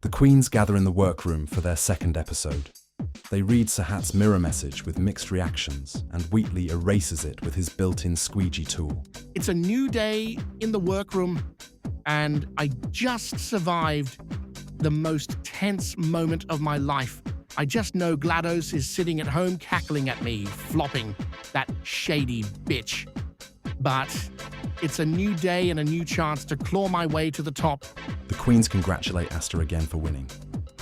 The queens gather in the workroom for their second episode. They read Sahat's mirror message with mixed reactions, and Wheatley erases it with his built-in squeegee tool. It's a new day in the workroom, and I just survived the most tense moment of my life. I just know GLaDOS is sitting at home cackling at me, flopping, that shady bitch. But it's a new day and a new chance to claw my way to the top. The queens congratulate Asta again for winning.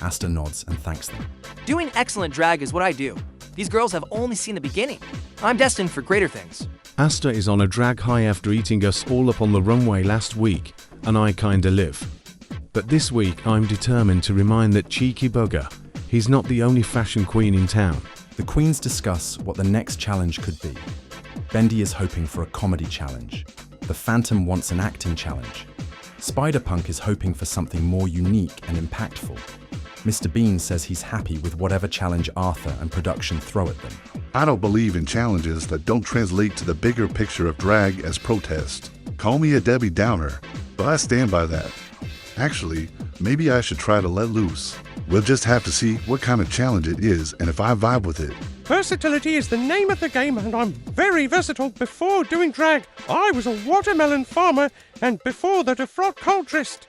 Asta nods and thanks them. Doing excellent drag is what I do. These girls have only seen the beginning. I'm destined for greater things. Asta is on a drag high after eating us all up on the runway last week, and I kinda live. But this week I'm determined to remind that cheeky bugger, he's not the only fashion queen in town. The queens discuss what the next challenge could be. Bendy is hoping for a comedy challenge. The Phantom wants an acting challenge. Spider-Punk is hoping for something more unique and impactful. Mr. Bean says he's happy with whatever challenge Arthur and production throw at them. I don't believe in challenges that don't translate to the bigger picture of drag as protest. Call me a Debbie Downer, but I stand by that. Actually, maybe I should try to let loose. We'll just have to see what kind of challenge it is and if I vibe with it. Versatility is the name of the game, and I'm very versatile. Before doing drag, I was a watermelon farmer, and before that a frog culturist.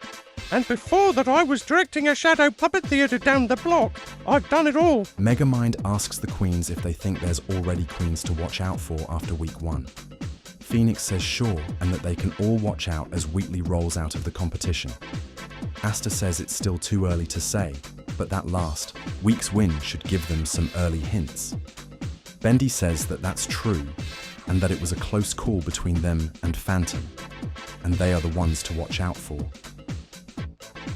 And before that I was directing a shadow puppet theatre down the block. I've done it all. Megamind asks the queens if they think there's already queens to watch out for after week 1. Phoenix says sure, and that they can all watch out as Wheatley rolls out of the competition. Asta says it's still too early to say, but that last week's win should give them some early hints. Bendy says that that's true, and that it was a close call between them and Phantom, and they are the ones to watch out for.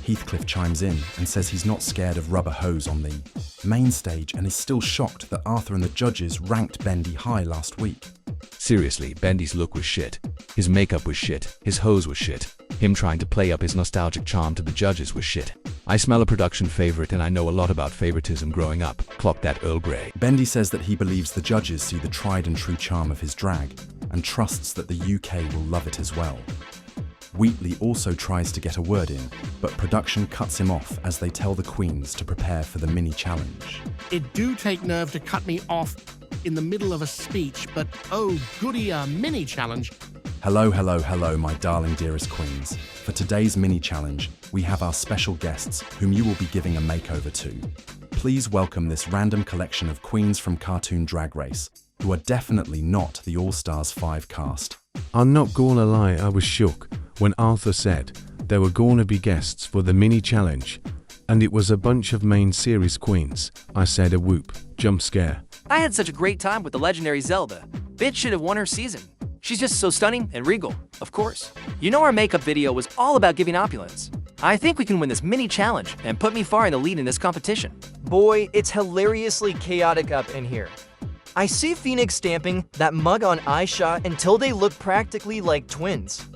Heathcliff chimes in and says he's not scared of rubber hose on the main stage and is still shocked that Arthur and the judges ranked Bendy high last week. Seriously, Bendy's look was shit. His makeup was shit. His hose was shit. Him trying to play up his nostalgic charm to the judges was shit. I smell a production favorite, and I know a lot about favoritism growing up. Clock that Earl Grey. Bendy says that he believes the judges see the tried and true charm of his drag and trusts that the UK will love it as well. Wheatley also tries to get a word in, but production cuts him off as they tell the queens to prepare for the mini challenge. It do take nerve to cut me off in the middle of a speech, but oh goody, a mini challenge. Hello, hello, hello, my darling dearest queens. For today's mini challenge, we have our special guests whom you will be giving a makeover to. Please welcome this random collection of queens from Cartoon Drag Race, who are definitely not the All-Stars 5 cast. I'm not gonna lie, I was shook when Arthur said there were gonna be guests for the mini challenge, and it was a bunch of main series queens. I said a whoop, jump scare. I had such a great time with the legendary Zelda. Bitch should have won her season. She's just so stunning and regal, of course. You know our makeup video was all about giving opulence. I think we can win this mini challenge and put me far in the lead in this competition. Boy, it's hilariously chaotic up in here. I see Phoenix stamping that mug on eyeshot until they look practically like twins.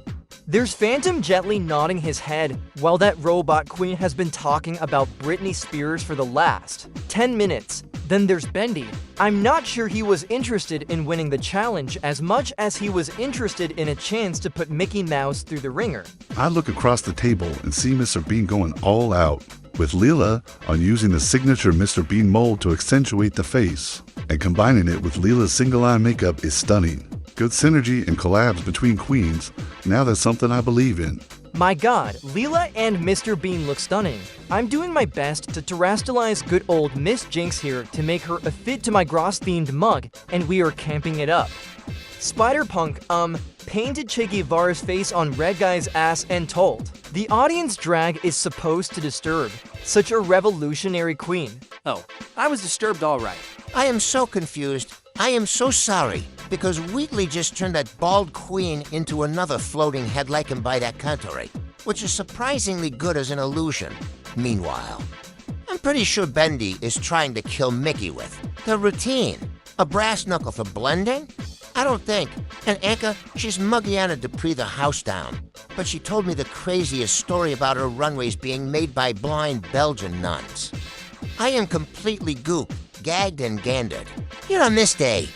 There's Phantom gently nodding his head while that robot queen has been talking about Britney Spears for the last 10 minutes. Then there's Bendy. I'm not sure he was interested in winning the challenge as much as he was interested in a chance to put Mickey Mouse through the ringer. I look across the table and see Mr. Bean going all out, with Leela on using the signature Mr. Bean mold to accentuate the face, and combining it with Leela's single-eye makeup is stunning. Good synergy and collabs between queens. Now that's something I believe in. My god, Leela and Mr. Bean look stunning. I'm doing my best to terrestrialize good old Miss Jinx here to make her a fit to my Gross-themed mug, and we are camping it up. Spider-Punk, painted Che Guevara's face on Red Guy's ass and told. The audience drag is supposed to disturb. Such a revolutionary queen. Oh, I was disturbed all right. I am so confused. I am so sorry, because Wheatley just turned that bald queen into another floating head like him by that cantory, which is surprisingly good as an illusion. Meanwhile, I'm pretty sure Bendy is trying to kill Mickey with the routine. A brass knuckle for blending? I don't think. And Anka, she's Muggiana Dupree the house down. But she told me the craziest story about her runways being made by blind Belgian nuns. I am completely gooped, gagged and gandered. Here on this day.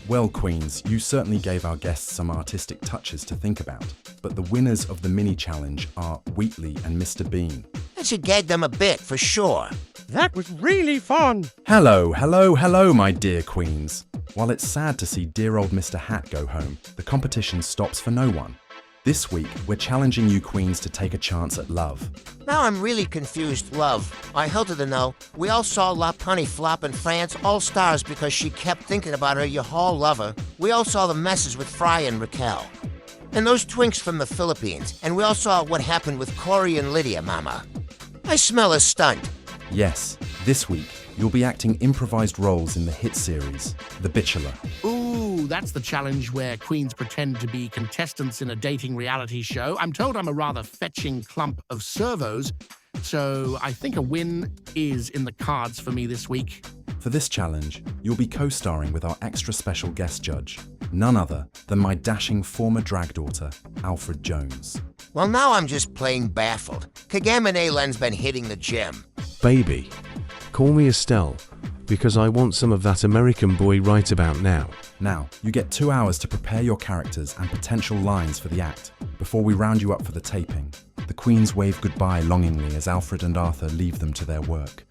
Well, queens, you certainly gave our guests some artistic touches to think about, but the winners of the mini challenge are Wheatley and Mr. Bean. That should gag them a bit, for sure. That was really fun. Hello, hello, hello, my dear queens. While it's sad to see dear old Mr. Hat go home, the competition stops for no one. This week, we're challenging you queens to take a chance at love. Now I'm really confused, love. I held her to know. We all saw La Punny flop in France, all stars because she kept thinking about her you all lover. We all saw the messes with Fry and Raquel. And those twinks from the Philippines. And we all saw what happened with Corey and Lydia, mama. I smell a stunt. Yes, this week, you'll be acting improvised roles in the hit series, The Bitchelor. Ooh, that's the challenge where queens pretend to be contestants in a dating reality show. I'm told I'm a rather fetching clump of servos, so I think a win is in the cards for me this week. For this challenge, you'll be co-starring with our extra special guest judge, none other than my dashing former drag daughter, Alfred Jones. Well, now I'm just plain baffled. Kagame Len's been hitting the gym. Baby, call me Estelle, because I want some of that American boy right about now. Now, you get 2 hours to prepare your characters and potential lines for the act, before we round you up for the taping. The queens wave goodbye longingly as Alfred and Arthur leave them to their work.